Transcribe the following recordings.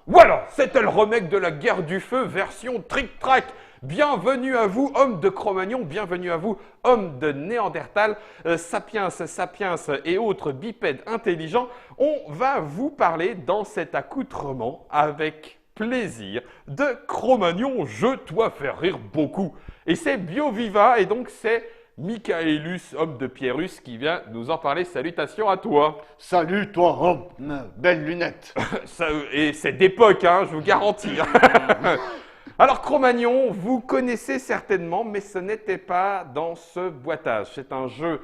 Voilà, c'était le remake de la guerre du feu version trick-track. Bienvenue à vous, hommes de Cro-Magnon, bienvenue à vous, hommes de Néandertal, sapiens et autres bipèdes intelligents. On va vous parler dans cet accoutrement avec plaisir de Cro-Magnon, je dois faire rire beaucoup. Et c'est BioViva et donc c'est Michaelus, homme de Pierrus, qui vient nous en parler. Salutations à toi. Salut toi, homme, belle lunette. Et c'est d'époque, hein, je vous garantis. Alors Cro-Magnon, vous connaissez certainement, mais ce n'était pas dans ce boitage. C'est un jeu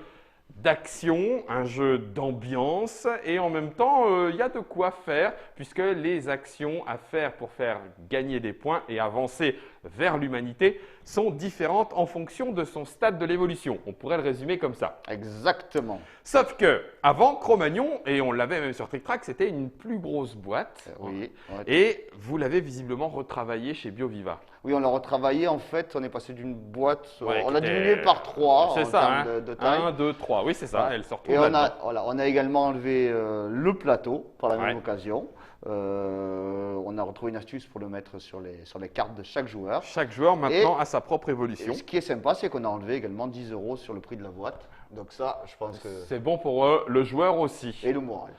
d'action, un jeu d'ambiance et en même temps, il y a de quoi faire puisque les actions à faire pour faire gagner des points et avancer vers l'humanité sont différentes en fonction de son stade de l'évolution. On pourrait le résumer comme ça. Exactement. Sauf que avant Cro-Magnon, et on l'avait même sur Trick Track, c'était une plus grosse boîte. Oui. Ouais. Et vous l'avez visiblement retravaillé chez BioViva. Oui, on l'a retravaillé en fait, on est passé d'une boîte, Ouais, on l'a diminué par 3 c'est en ça, termes hein. de taille. 1, 2, 3, oui c'est ça, Ouais. elle se retrouve Et là-dedans. on a également enlevé le plateau par la même Ouais. occasion. On a retrouvé une astuce pour le mettre sur les cartes de chaque joueur. Chaque joueur maintenant Et- a sa propre Et évolution. ce qui est sympa, c'est qu'on a enlevé également 10 € sur le prix de la boîte. Donc ça, je pense que... C'est bon pour le joueur aussi. Et le moral.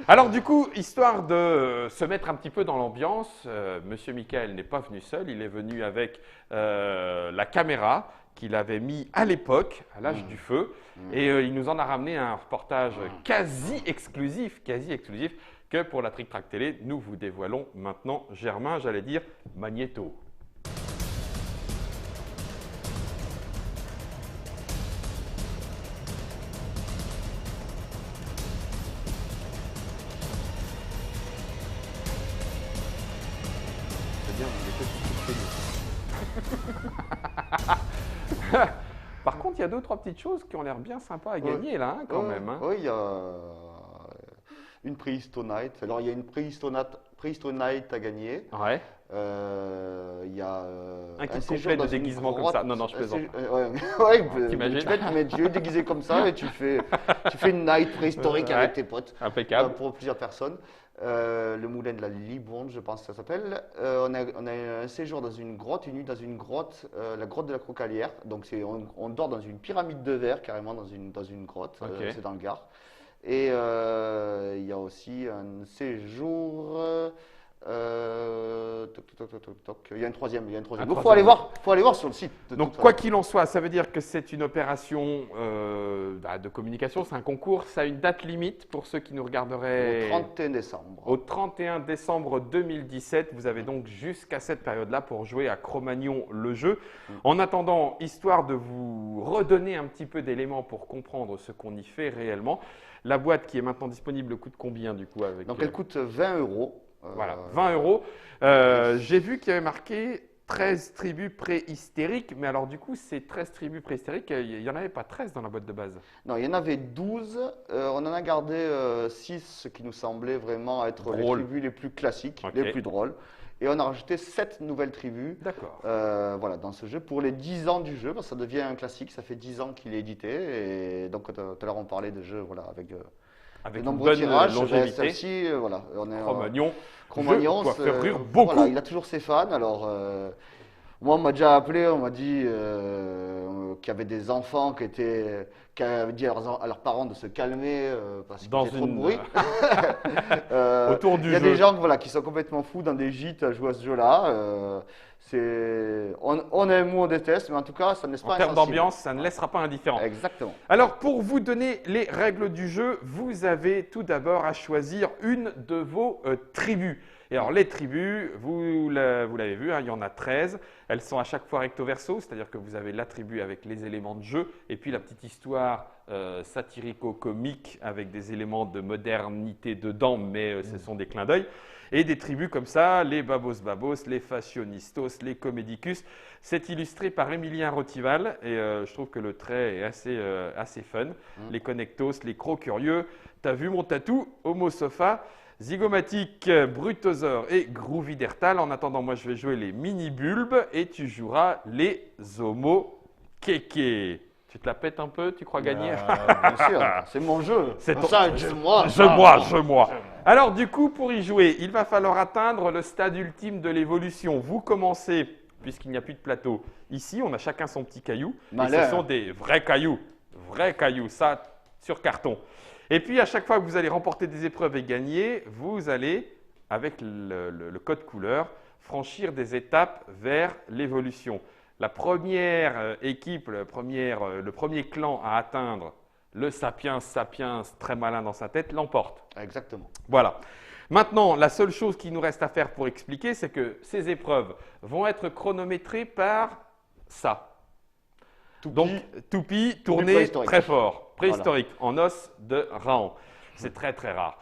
Alors du coup, histoire de se mettre un petit peu dans l'ambiance, Monsieur Michael n'est pas venu seul, il est venu avec la caméra qu'il avait mis à l'époque, à l'âge du feu, et il nous en a ramené un reportage quasi exclusif que pour la Trick Track Télé, nous vous dévoilons maintenant, Germain, j'allais dire Magnéto. C'est bien, il est petit. Par contre, il y a deux, trois petites choses qui ont l'air bien sympas à gagner là, hein, quand même. Hein. Oui, il y a une Prehistonite. Alors, il y a une Prehistonite à gagner. Ouais. Il y a Un kit séjour complet de dans une déguisement comme grotte. ça. Non, non, je plaisante. T'imagines? Tu te mets Dieu déguisé comme ça et tu fais une night préhistorique Ouais. avec tes potes. Impeccable. Pour plusieurs personnes. Le moulin de la Libonde, je pense que ça s'appelle. On a un séjour dans une grotte, une nuit dans une grotte, la grotte de la Crocalière. Donc on dort dans une pyramide de verre, carrément dans une grotte. Ok. C'est dans le Gard. Et il y a aussi un séjour. Il y a un troisième. Donc troisième. faut aller voir sur le site. Donc, quoi qu'il en soit, ça veut dire que c'est une opération de communication, c'est un concours, ça a une date limite pour ceux qui nous regarderaient. Au 31 décembre. Au 31 décembre 2017, vous avez donc jusqu'à cette période-là pour jouer à Cro-Magnon le jeu. En attendant, histoire de vous redonner un petit peu d'éléments pour comprendre ce qu'on y fait réellement, la boîte qui est maintenant disponible coûte combien du coup avec, Donc elle coûte 20 €. Voilà, 20 €. J'ai vu qu'il y avait marqué 13 tribus préhystériques, mais alors du coup, ces 13 tribus préhystériques, il n'y en avait pas 13 dans la boîte de base. Non, il y en avait 12. On en a gardé 6, ce qui nous semblait vraiment être les Drôle. tribus les plus classiques, Ok. les plus drôles. Et on a rajouté 7 nouvelles tribus D'accord. voilà, dans ce jeu pour les 10 ans du jeu, parce que ça devient un classique, ça fait 10 ans qu'il est édité. Et donc tout à l'heure on parlait de jeux voilà, avec Avec de une nombreux bonne tirages. longévité, Celle-ci, voilà, on est Cro-Magnon, Cro-Magnon, doit c'est- faire rire beaucoup. Voilà, il a toujours ses fans. Alors, moi, on m'a déjà appelé, on m'a dit qu'il y avait des enfants qui avaient dit à leurs parents de se calmer parce qu'il y Dans avait trop de une- bruit. Autour du Il y a jeu. des gens voilà, qui sont complètement fous dans des gîtes à jouer à ce jeu-là. On aime ou on déteste, mais en tout cas, ça ne laisse En pas termes insensible. d'ambiance, ça ne laissera pas indifférent. Exactement. Alors, pour vous donner les règles du jeu, vous avez tout d'abord à choisir une de vos tribus. Et alors, les tribus, vous l'avez vu, hein, il y en a 13. Elles sont à chaque fois recto verso, c'est-à-dire que vous avez la tribu avec les éléments de jeu et puis la petite histoire satirico-comique avec des éléments de modernité dedans, mais ce sont des clins d'œil. Et des tribus comme ça, les Babos Babos, les Fashionistos, les Comedicus. C'est illustré par Emilien Rotival et je trouve que le trait est assez fun. Les Connectos, les Cro-Curieux. T'as vu mon tatou, Homo Sofa, Zygomatique, Brutosaure et Groovidertal. En attendant, moi je vais jouer les Mini-Bulbes et tu joueras les Homo Keke. Tu te la pètes un peu, tu crois gagner? Bien sûr, c'est mon jeu. C'est ton- Ça, moi. moi. Alors du coup, pour y jouer, il va falloir atteindre le stade ultime de l'évolution. Vous commencez, puisqu'il n'y a plus de plateau, ici, on a chacun son petit caillou. Et Malheur. ce sont des vrais cailloux, ça sur carton. Et puis à chaque fois que vous allez remporter des épreuves et gagner, vous allez, avec le code couleur, franchir des étapes vers l'évolution. La première équipe, le premier clan à atteindre le sapiens très malin dans sa tête l'emporte. Exactement. Voilà. Maintenant, la seule chose qui nous reste à faire pour expliquer, c'est que ces épreuves vont être chronométrées par ça. Donc, toupie tourné préhistorique. très fort, préhistorique, en os de Raon. C'est très très rare.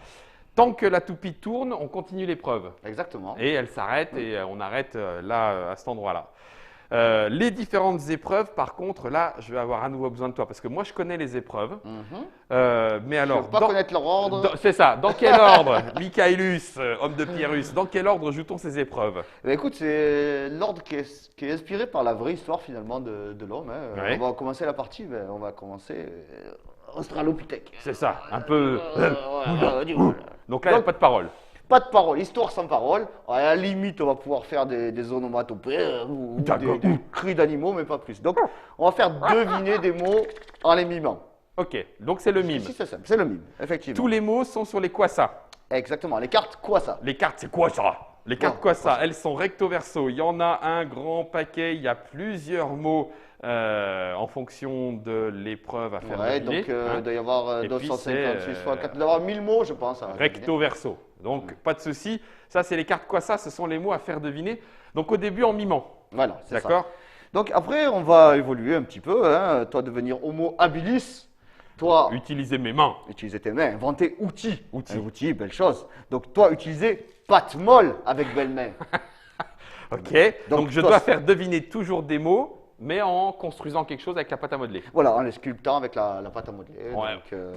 Tant que la toupie tourne, on continue l'épreuve. Exactement. Et elle s'arrête et on arrête là, à cet endroit-là. Les différentes épreuves, par contre, là, je vais avoir à nouveau besoin de toi parce que moi, je connais les épreuves. Mais alors, Je ne veux pas connaître leur ordre. c'est ça. Dans quel ordre, Michaelus, homme de Pyrrhus, dans quel ordre joue-t-on ces épreuves? Eh bien, écoute, c'est l'ordre qui est inspiré par la vraie histoire finalement de l'homme. Hein. Ouais. On va commencer la partie, on va commencer Australopithèque. C'est ça, un peu. Donc là, il n'y a Donc- pas de parole. Pas de parole, histoire sans parole. À la limite, on va pouvoir faire des onomatopées ou D'accord. des cris d'animaux, mais pas plus. Donc, on va faire deviner des mots en les mimant. Ok, donc c'est le mime. Si, c'est simple, c'est le mime, effectivement. Tous les mots sont sur les quoi ça. Exactement, les cartes, quoi ça? Les cartes, c'est quoi ça? Les cartes Bon, quoi ça? Elles sont recto verso. Il y en a un grand paquet. Il y a plusieurs mots en fonction de l'épreuve à faire Ouais, deviner, donc hein. il doit y avoir Et puis, 256 c'est, fois 4, il doit y avoir 1000 mots, je pense. à deviner. Recto verso. Donc pas de souci. Ça, c'est les cartes quoi ça? Ce sont les mots à faire deviner. Donc au début en mimant. Voilà, c'est ça. D'accord? Donc après, on va évoluer un petit peu. Hein. Toi, devenir homo habilis. Toi, Utiliser mes mains. utiliser tes mains, inventer outil. Outil. Un outil, belle chose. Donc toi, utiliser patte molle avec belle main. Ok. Donc je toi, dois c'est- faire deviner toujours des mots, mais en construisant quelque chose avec la pâte à modeler. Voilà, en les sculptant avec la pâte à modeler. Ouais. Donc,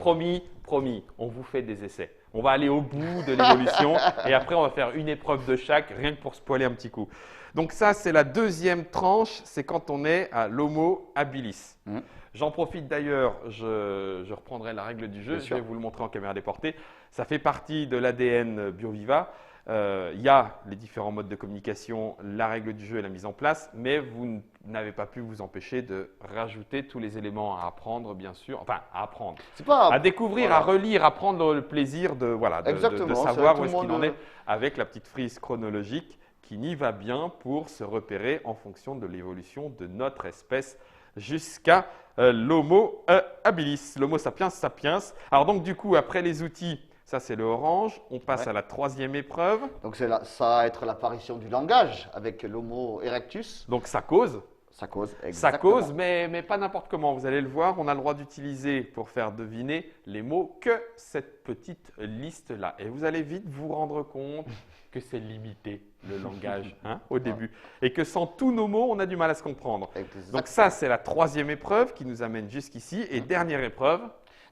Promis, on vous fait des essais. On va aller au bout de l'évolution et après on va faire une épreuve de chaque, rien que pour spoiler un petit coup. Donc ça, c'est la deuxième tranche, c'est quand on est à l'homo habilis. Mhm. J'en profite d'ailleurs, je reprendrai la règle du jeu, Bien je sûr. vais vous le montrer en caméra déportée. Ça fait partie de l'ADN BioViva. Il y a les différents modes de communication, la règle du jeu est la mise en place, mais vous n'avez pas pu vous empêcher de rajouter tous les éléments à apprendre, bien sûr. Enfin, à apprendre. c'est pas. À découvrir, voilà. à relire, à prendre le plaisir de, voilà, de Exactement, savoir ça, où tout est-ce le qu'il monde- en est avec la petite frise chronologique qui n'y va bien pour se repérer en fonction de l'évolution de notre espèce jusqu'à l'Homo habilis, l'Homo sapiens sapiens. Alors donc du coup, après les outils, ça c'est le orange, on passe Ouais. à la troisième épreuve. Donc ça va être l'apparition du langage avec l'homo erectus. Donc ça cause. Ça cause. Ça Exactement. cause, mais pas n'importe comment. Vous allez le voir, on a le droit d'utiliser pour faire deviner les mots que cette petite liste-là. Et vous allez vite vous rendre compte que c'est limité, le langage, hein, au début. Et que sans tous nos mots, on a du mal à se comprendre. Donc ça, c'est la troisième épreuve qui nous amène jusqu'ici. Et dernière épreuve,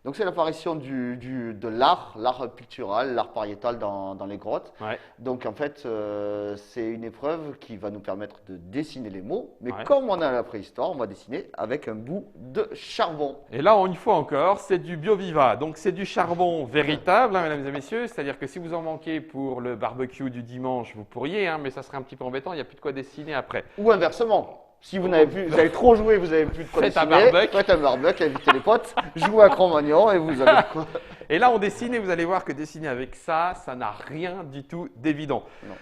Donc c'est l'apparition de l'art pictural, l'art pariétal dans les grottes. ouais, Donc en fait, c'est une épreuve qui va nous permettre de dessiner les mots. Mais Ouais. comme on a la préhistoire, on va dessiner avec un bout de charbon. et là, une fois encore, c'est du BioViva. Donc, c'est du charbon véritable, hein, mesdames et messieurs. C'est-à-dire que si vous en manquez pour le barbecue du dimanche, vous pourriez, hein, mais ça serait un petit peu embêtant. Il n'y a plus de quoi dessiner après. Ou inversement. Si vous n'avez plus, vous avez trop joué, vous avez plus de quoi Faites un dessiner, barbecue. faites un barbecue, invitez les potes, jouez à Cro-Magnon et vous avez de quoi. Et là, on dessine et vous allez voir que dessiner avec ça, ça n'a rien du tout d'évident. Non.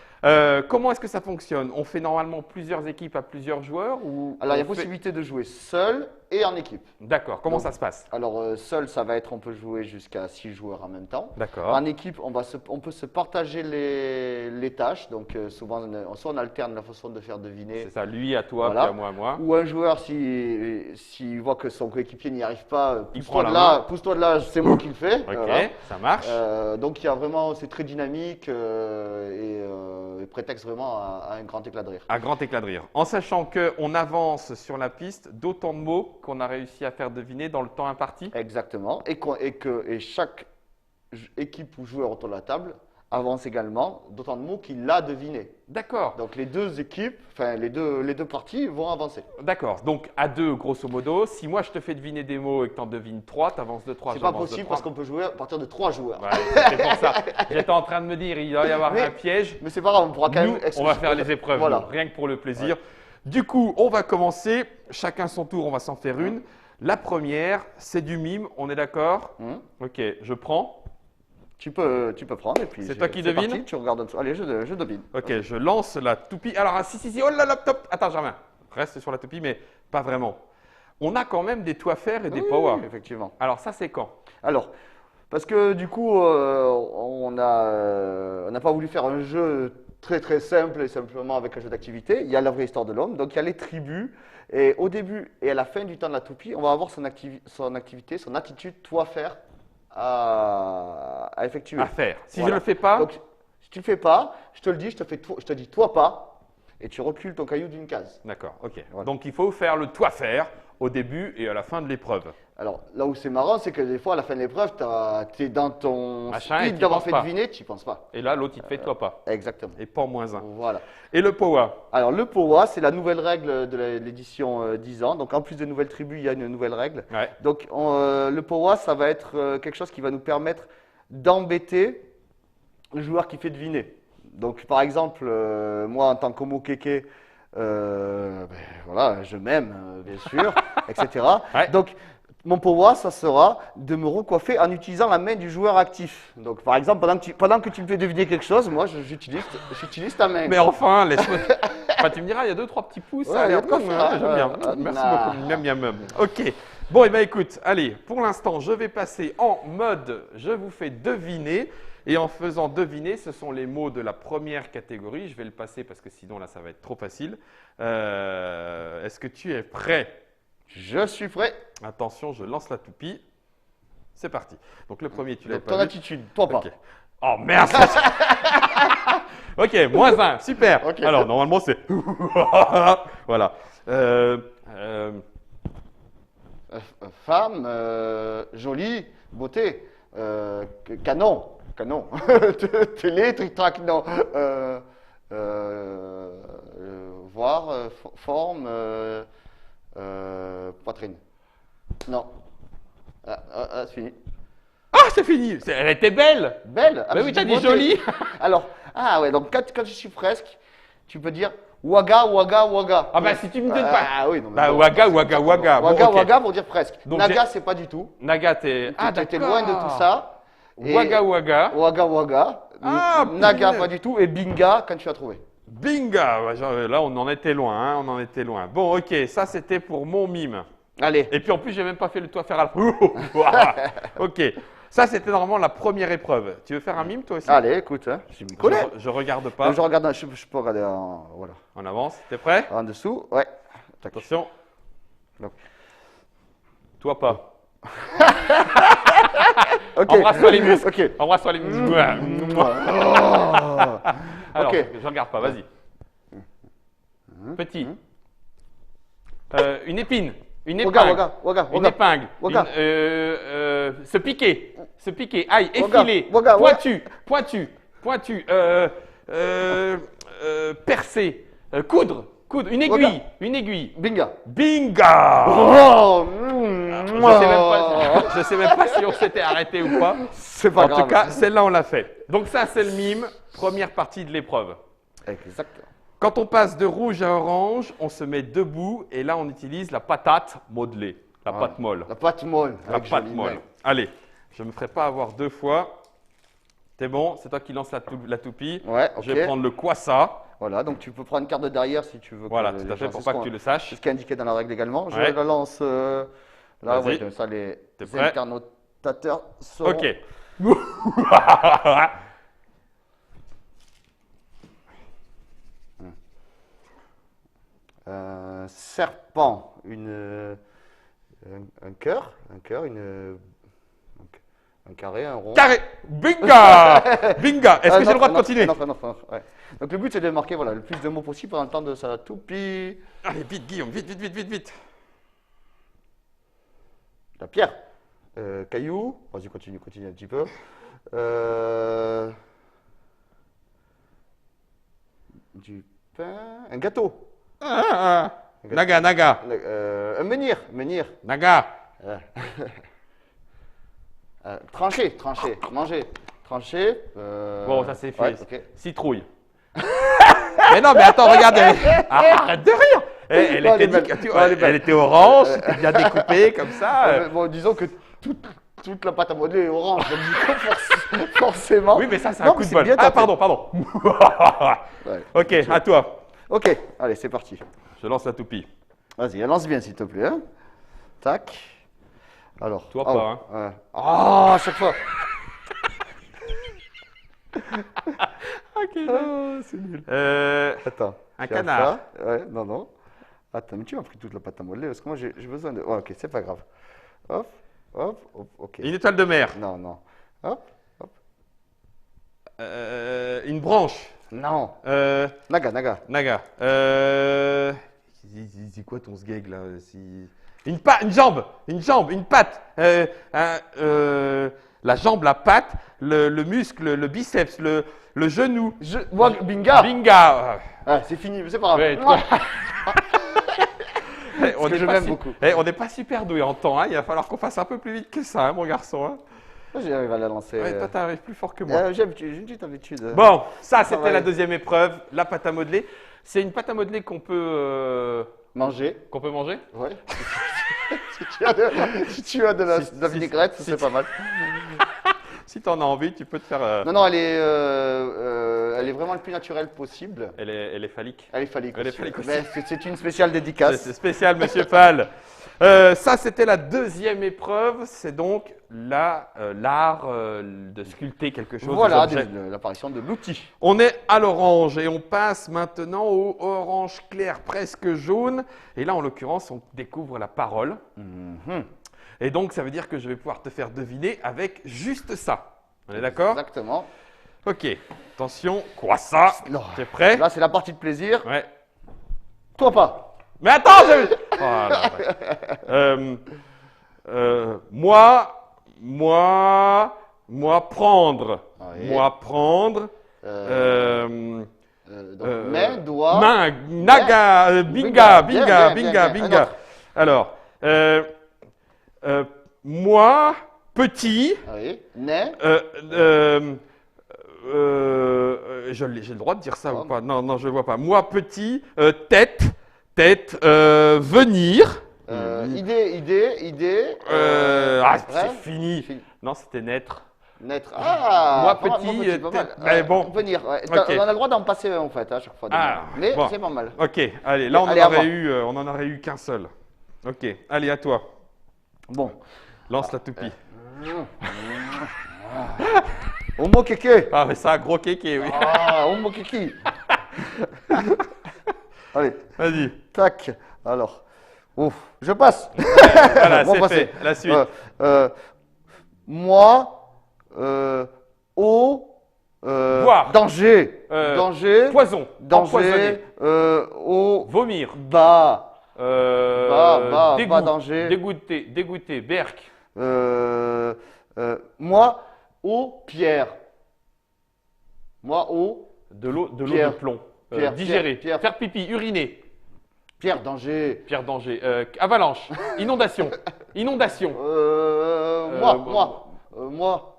Comment est-ce que ça fonctionne? On fait normalement plusieurs équipes à plusieurs joueurs ou Alors il y a on fait- possibilité de jouer seul et en équipe. D'accord, comment Donc, ça se passe? Alors seul, ça va être, on peut jouer jusqu'à 6 joueurs en même temps. D'accord. En équipe, on peut se partager les tâches. Donc souvent, soit on alterne la façon de faire deviner. C'est ça, lui à toi, Voilà. puis à moi. Ou un joueur, s'il voit que son coéquipier n'y arrive pas, Il prend pousse-toi de la là, main. pousse-toi de là, c'est moi qui le fais. Ok, Voilà. ça marche. Donc il y a vraiment, c'est très dynamique et prétexte vraiment à un grand éclat de rire. À grand éclat de rire. En sachant qu'on avance sur la piste d'autant de mots qu'on a réussi à faire deviner dans le temps imparti. Exactement. Et chaque équipe ou joueur autour de la table avance également, d'autant de mots qu'il a deviné. D'accord. Donc les deux équipes, enfin les deux parties vont avancer. D'accord. Donc à deux, grosso modo, si moi je te fais deviner des mots et que tu en devines 3, tu avances de 3. C'est pas possible parce qu'on peut jouer à partir de 3 joueurs. Ouais, c'est pour ça. J'étais en train de me dire, il doit y avoir un piège. Mais c'est pas grave, on pourra quand Nous, même. on va faire les épreuves, Voilà. nous, rien que pour le plaisir. Du coup, on va commencer. Chacun son tour, on va s'en faire une. La première, c'est du mime, on est d'accord? Ok, je prends. Tu peux prendre et puis. C'est toi qui devine? Parti, tu regardes en dessous. Allez, je devine. Ok, je lance la toupie. Alors, ah, si, oh là là, top. Attends, Germain, reste sur la toupie, mais pas vraiment. On a quand même des toits faire et des power. Effectivement. Alors, ça, c'est quand? Alors, parce que du coup, on n'a pas voulu faire un jeu très très simple et simplement avec un jeu d'activité. Il y a la vraie histoire de l'homme, donc il y a les tribus. Et au début et à la fin du temps de la toupie, on va avoir son activité, son attitude, toi faire à effectuer. À faire. Si Voilà. je ne le fais pas, Donc, si tu ne le fais pas, je te le dis, je te dis toi pas, et tu recules ton caillou d'une case. d'accord, ok. Voilà. Donc, il faut faire le toit faire au début et à la fin de l'épreuve. Alors là où c'est marrant, c'est que des fois à la fin de l'épreuve, tu es dans ton Machin, et speed t'y d'avoir penses fait pas. deviner, tu n'y penses pas. Et là, l'autre, il te fait toi pas. Exactement. Et pas en moins un. Voilà. Et le power? Alors le POA, c'est la nouvelle règle de l'édition 10 ans. Donc en plus de nouvelles tribus, il y a une nouvelle règle. Ouais. Donc le POA, ça va être quelque chose qui va nous permettre d'embêter le joueur qui fait deviner. Donc par exemple, moi en tant qu'homo kéké, voilà, je m'aime bien sûr, etc. Ouais. Donc mon POA, ça sera de me recoiffer en utilisant la main du joueur actif. Donc par exemple, pendant que tu me fais deviner quelque chose, moi j'utilise ta main. Mais enfin, laisse-moi. Enfin, tu me diras, il y a 2-3 petits pouces. Ouais, Ça a il y a l'air de quoi bon, faire, hein, j'aime bien. Merci beaucoup. Miam, miam, miam. Ok. Bon, et bien écoute, allez, pour l'instant, je vais passer en mode je vous fais deviner. Et en faisant deviner, ce sont les mots de la première catégorie. Je vais le passer parce que sinon, là, ça va être trop facile. Est-ce que tu es prêt? Je suis prêt. Attention, je lance la toupie. C'est parti. Donc, le premier, tu l'as Donc, pas ton vu. attitude, toi pas. Ok. Oh merde! Ok, -1, super. Ok. Alors, normalement, c'est. Voilà. Femme, jolie, beauté, canon, télé, tric-trac, non. Voir, forme, poitrine. Non. C'est fini. Ah, c'est fini! Elle était belle! Belle. Mais oui, j'ai t'as dit beauté. jolie! Alors, ouais, donc quand je suis presque, tu peux dire waga, waga, waga. Ah, bah si tu me donnes pas. Ah oui, non, mais Bah, bon, waga, c'est waga, pas- waga. Bon, Waga, ok. waga pour dire presque. Donc, Naga, c'est pas du tout. Naga, t'es. Ah, T'étais d'accord. loin de tout ça. Et Waga, waga. Waga, waga. Ah, Naga, punaise. pas du tout. Et binga, quand tu as trouvé. Binga! Ouais, là, on en était loin, hein, on en était loin. Bon, ok, ça, c'était pour mon mime. Allez. Et puis, en plus, j'ai même pas fait le toit faire à Ok. Ça, c'était normalement la première épreuve. Tu veux faire un mime, toi aussi? Allez, écoute, hein, je m'y connais. Je regarde pas. Je regarde, je peux regarder voilà. On avance. T'es prêt? En dessous, ouais. Tac. Attention. Donc. Toi pas. Ok. Embrasse-toi les muscles. Ok. Embrasse-toi les muscles. Oh. Alors, Ok. je regarde pas, vas-y. Petit. Une épine. Une Waga, épingle. waga, waga, Une waga. épingle. Waga. Se piquer. Se piquer. Aïe, Waga, effiler. waga, waga. Pointu. Percer. Coudre. Une aiguille. Waga. Une aiguille. Binga. Binga! Oh, Je sais même pas si on s'était arrêté ou pas. C'est pas En grave. tout cas, celle-là, on l'a fait. Donc ça, c'est le mime. Première partie de l'épreuve. Exactement. Quand on passe de rouge à orange, on se met debout et là, on utilise la patate modelée, la Voilà. pâte molle. La pâte molle. La avec pâte joli molle. main. Allez, je ne me ferai pas avoir 2 fois. T'es bon? C'est toi qui lance la toupie. Ouais, ok. Je vais prendre le kwassa. Voilà, donc tu peux prendre une carte de derrière si tu veux. Voilà, que tout les à fait, gens- pour c'est pas ce que qu'on- tu le C'est saches. ce qui est indiqué dans la règle également. Je Ouais. la lance là, Vas-y. ouais, comme ça les T'es prêt? internotateurs sauront. Ok. Serpent, un cœur, un carré, un rond. Carré. Binga! Binga! Est-ce que j'ai le droit de continuer? Non, ouais. Donc le but c'est de marquer voilà, le plus de mots possible pendant le temps de sa toupie. Allez, vite, Guillaume, vite. La pierre, caillou, vas-y continue un petit peu. Du pain. Un gâteau. Naga, naga. Un menhir. Menhir. Naga. Trancher. Manger. Trancher. Bon, ça c'est fait. Ouais, ok. Citrouille. Mais non, mais attends, regarde. Arrête de rire. Elle Non, elle est était, belle. tu Non, vois, elle est belle. elle était orange, c'était bien découpée comme ça. Bon, disons que toute la pâte à modeler est orange. Donc, du coup, forcément. Oui, mais ça, c'est un Non, coup mais de c'est bol. bien Ah, tapé. pardon. Ouais. Ok, à toi. Ok, allez, c'est parti. Je lance la toupie. Vas-y, lance bien, s'il te plaît. Hein. Tac. Alors. Toi, oh, pas, hein. ouais. Ah, à chaque fois. Ok, c'est nul. Attends. Un j'ai canard. ça. Ouais, non. Attends, mais tu m'as pris toute la pâte à modeler parce que moi j'ai besoin de. Ouais, ok, c'est pas grave. Hop, ok. Une étoile de mer. Non. Hop. Une branche. Non. Naga. Naga. C'est quoi ton sgeg là une jambe, une patte. La jambe, la patte, le muscle, le biceps, le genou. Moi, binga. Binga. Ah, c'est fini, c'est pas grave. Ouais, Moi, On que n'est je pas m'aime si- beaucoup. on n'est pas super doué en temps. Hein. Il va falloir qu'on fasse un peu plus vite que ça, hein, mon garçon. Hein. j'arrive à la lancer. Ouais, toi, t'arrives plus fort que moi. J'ai une petite habitude. Bon, ça, c'était va la aller. deuxième épreuve, la pâte à modeler. C'est une pâte à modeler qu'on peut Manger. manger. Ouais. si tu as de la vinaigrette, c'est pas mal. Si tu en as envie, tu peux te faire. Non, elle est vraiment le plus naturelle possible. Elle est phallique. Elle est phallique Elle est aussi. phallique aussi. Mais c'est une spéciale dédicace. C'est spécial, monsieur Fall. Ça, c'était la deuxième épreuve. C'est donc l'art de sculpter quelque chose. Voilà, des objets. l'apparition de l'outil. On est à l'orange et on passe maintenant au orange clair, presque jaune. Et là, en l'occurrence, on découvre la parole. Et donc, ça veut dire que je vais pouvoir te faire deviner avec juste ça. On est d'accord? Exactement. Ok. Attention, quoi ça? T'es prêt? Là, c'est la partie de plaisir. Ouais. Toi pas. Mais attends, oh, là, ouais. Moi prendre. Oui. Moi prendre. Donc, main, doigt. Main, naga, binga. Bien. Alors, moi, petit, Oui. Nez. j'ai le droit de dire ça Oh. ou pas? Non, je ne vois pas. Moi, petit, tête, venir. Idée. C'est bref. fini. Non, c'était naître. Naître. Ah. Moi, pas mal, petit, pas mal. tête. Mais bon. Venir. Ouais. Ok. On a le droit d'en passer un en fait à chaque fois. Ah, mais bon. c'est pas mal. Ok, allez, là Allez, à moi. on en aurait eu qu'un seul. Ok, allez, à toi. Bon. Lance la toupie. Homo kéké. Ah, mais ça, gros kéké, oui. Ah, homo kéké. Allez, Vas-y. tac. Alors. Ouf, je passe. Voilà, Bon, c'est passez. fait. La suite. Moi, Boire. danger. Euh, Danger. Poison. Empoisonné. Danger. Vomir. Bas. Dégoût. danger. Dégoûté. Berk. Moi, pierre. Moi, De l'eau de Pierre. plomb. Pierre, Digérer. Pierre. Faire pipi. Uriner. pierre, danger. Pierre danger. Avalanche. Inondation. Inondation. Moi.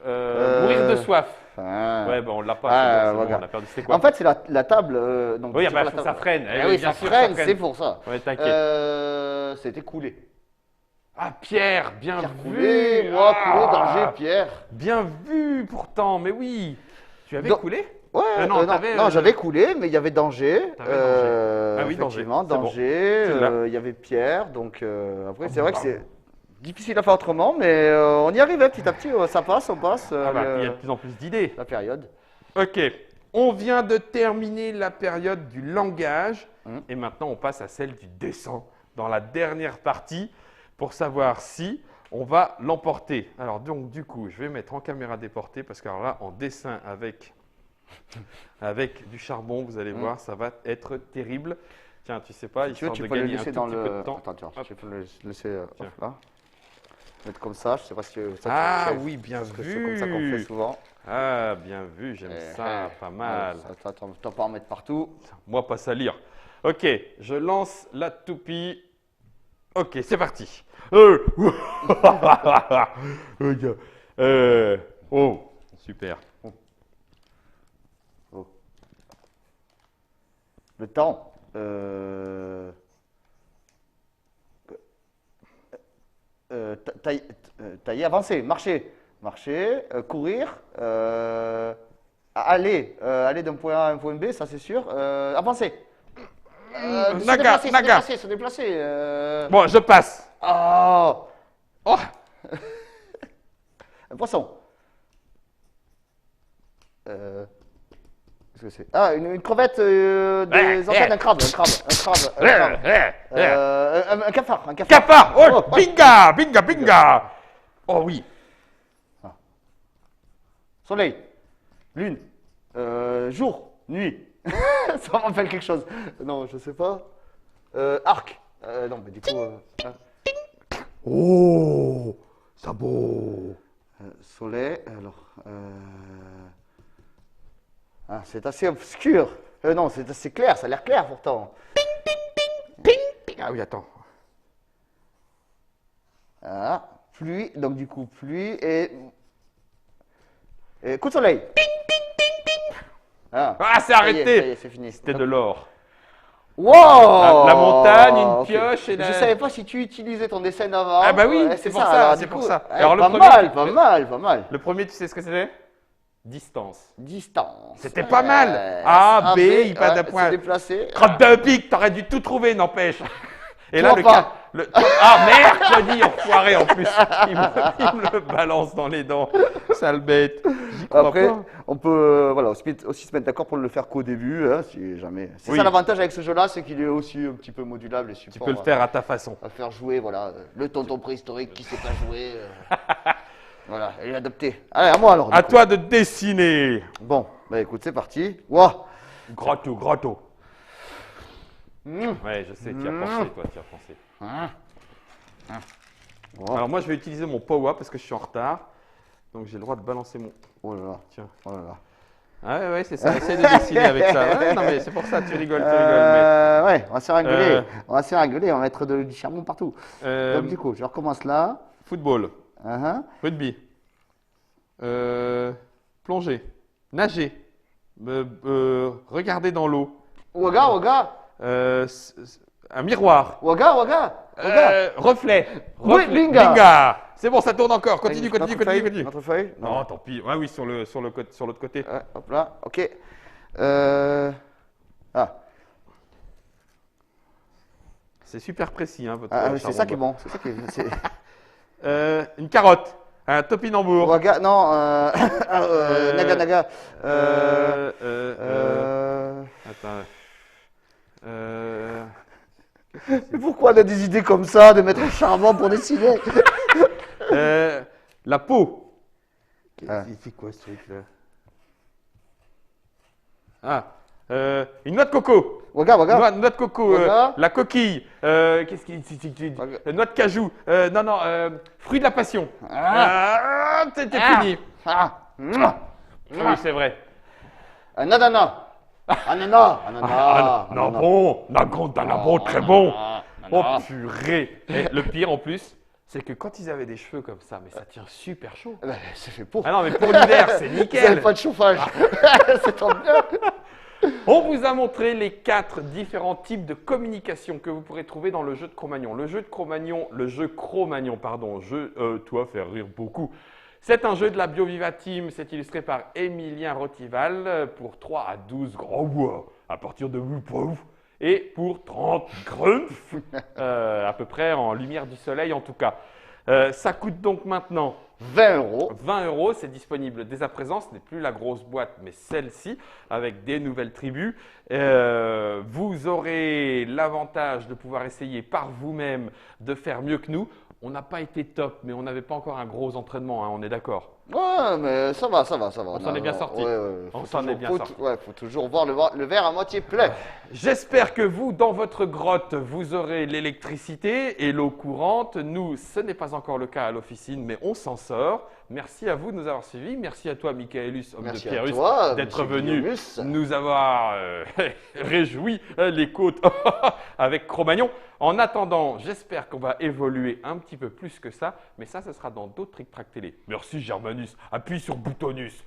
Mourir de soif. Ah. Ouais, bon, on l'a pas. Ah, c'est bon, voilà. on a perdu. C'était quoi? En fait, c'est la table. Donc, Oui, sur bah, la table. ça freine. Eh oui, bien ça sûr, freine, c'est pour ça. Ouais, t'inquiète. C'était coulé. Ah, Pierre, bien Pierre vu. coulé, moi coulé, Ah, danger, pierre. Bien vu pourtant, mais oui. Tu avais Donc- coulé? Ouais, non, non, t'avais, non, j'avais coulé, mais il y avait danger. T'avais danger. Ah oui, danger, effectivement, c'est bon. danger. Tu l'as. Il y y avait pierre, donc après, c'est vrai que c'est difficile à faire autrement, mais on y arrivait petit à petit. Ça passe, on passe. Ah bah, il y a de plus en plus d'idées. la période. Ok, on vient de terminer la période du langage Hum. et maintenant on passe à celle du dessin dans la dernière partie pour savoir si on va l'emporter. Alors donc du coup, je vais mettre en caméra déportée parce que alors là, en dessin avec du charbon, vous allez voir, ça va être terrible. Tiens, tu sais pas, Si tu veux, histoire tu de peux le gagner un laisser tout dans petit le. peu de temps. Attends, tiens, Hop. tu peux le laisser Tiens. là. Mettre comme ça, je sais pas si ça Ah tu sais, oui, bien parce que c'est comme ça qu'on fait vu. souvent. Ah, bien vu, j'aime ça, pas mal. Ça, t'as pas à en mettre partout. Moi, pas salir. Ok, je lance la toupie. Ok, c'est parti. Ok. Oh, super. Oh. Le temps. Tailler, avancer, marcher. Marcher, courir, aller d'un point A à un point B, ça c'est sûr. Avancer. Se Naga, déplacer, se naga. déplacer, se déplacer. Bon, je passe. Oh, Oh, un poisson. Qu'est-ce que c'est? Ah, une crevette des antennes d'un crabe, un cafard, un cafard. cafard. Oh, Oh, binga, binga, binga. Oh oui. Soleil, lune, jour, nuit. Ça me rappelle quelque chose. Non, je sais pas. Arc. Non, mais du coup. Oh, sabot. Soleil, alors. Ah, c'est assez obscur. Non, c'est assez clair, ça a l'air clair pourtant. Ah oui, attends. Ah, pluie, donc du coup, pluie et coup de soleil. Ah, Ah, c'est ça y est, arrêté. c'est fini. C'était de l'or. Wow! La montagne, une Ok. pioche et la... Je savais pas si tu utilisais ton dessin d'avant. Ah bah oui, Ouais, c'est pour ça. ça, Alors, c'est du pour coup, ça. ouais, Alors, le pas premier mal, qui- pas mal, pas mal. Le premier, tu sais ce que c'était? Distance. Distance. C'était pas mal. A, B, il passe d'un point. Se déplacer. Crotte de pique, t'aurais dû tout trouver, n'empêche. Et là, Toi le pas. cas. Ah merde, je dis, enfoiré en plus. Il me le balance dans les dents. Sale bête. J'y crois Après, pas. on peut voilà, aussi se mettre d'accord pour ne le faire qu'au début, hein, si jamais. C'est Oui. ça l'avantage avec ce jeu-là, c'est qu'il est aussi un petit peu modulable et Tu support peux le faire à ta façon. à faire jouer, voilà, le tonton préhistorique qui sait pas jouer. Voilà, et adopté. Allez, à moi alors. du À coup. toi de dessiner. Bon, bah écoute, c'est parti. Wow. Grotto, grotto. Mmh. Ouais, je sais, tu y as pensé, toi, tu y as pensé. Wow. Alors moi, je vais utiliser mon power parce que je suis en retard. Donc j'ai le droit de balancer mon... Oh là là. Tiens. Oh là là. Ah ouais, c'est ça. Essaye de dessiner avec ça. Ouais, non, mais c'est pour ça, tu rigoles, mais... Ouais, on va se faire rigoler. On va se faire rigoler, on va mettre du charbon partout. Euh, Donc du coup, je recommence là. Football, Uh-huh. rugby, plongée, nager, regarder dans l'eau, Waga. un miroir, Waga. reflet, Oui, binga. C'est bon, ça tourne encore. Continue. Notre feuille. Non, tant pis. Ah oui, sur l'autre côté. Hop là, ok. C'est super précis, hein, votre C'est charbon ça qui est bois. bon. C'est ça qui est. Une carotte, un topinambour. Waga, non. Naga. Attends. Mais pourquoi on a des idées comme ça de mettre un charbon pour dessiner? La peau. Ah. Il fait quoi ce truc-là? Une noix de coco. Waga. Noix de coco. Voilà. La coquille. Qu'est-ce qui. Voilà. Noix de cajou. Non. Fruit de la passion. C'était fini. Oui, c'est vrai. Un ananas. Ananas. Très bon. Oh purée. Et le pire en plus, c'est que quand ils avaient des cheveux comme ça, mais ça tient super chaud. C'est fait pour. Ah non, mais pour l'hiver, c'est Vous n'avez nickel. pas de chauffage. C'est tant bien. On vous a montré les 4 différents types de communication que vous pourrez trouver dans le jeu de Cro-Magnon. Le jeu Cro-Magnon, toi faire rire beaucoup. C'est un jeu de la BioViva Team, c'est illustré par Emilien Rotival pour 3 à 12 grands voix à partir de et pour 30 grumpf, à peu près en lumière du soleil en tout cas. Ça coûte donc maintenant 20 euros. 20 euros, c'est disponible dès à présent. Ce n'est plus la grosse boîte, mais celle-ci, avec des nouvelles tribus. Vous aurez l'avantage de pouvoir essayer par vous-même de faire mieux que nous. On n'a pas été top, mais on n'avait pas encore un gros entraînement, hein, on est d'accord. Ouais, mais ça va. On s'en est bien sorti. On s'en est bien sorti. Ouais, faut toujours voir le verre à moitié plein. J'espère que vous, dans votre grotte, vous aurez l'électricité et l'eau courante. Nous, ce n'est pas encore le cas à l'officine, mais on s'en sort. Merci à vous de nous avoir suivis. Merci à toi, Michaelus, homme Merci de à Pierrus, toi, d'être monsieur venu Guillaumus. nous avoir réjoui les côtes avec Cro-Magnon. En attendant, j'espère qu'on va évoluer un petit peu plus que ça, mais ça, ce sera dans d'autres Trick Track Télé. Merci Germanus, appuie sur Boutonus.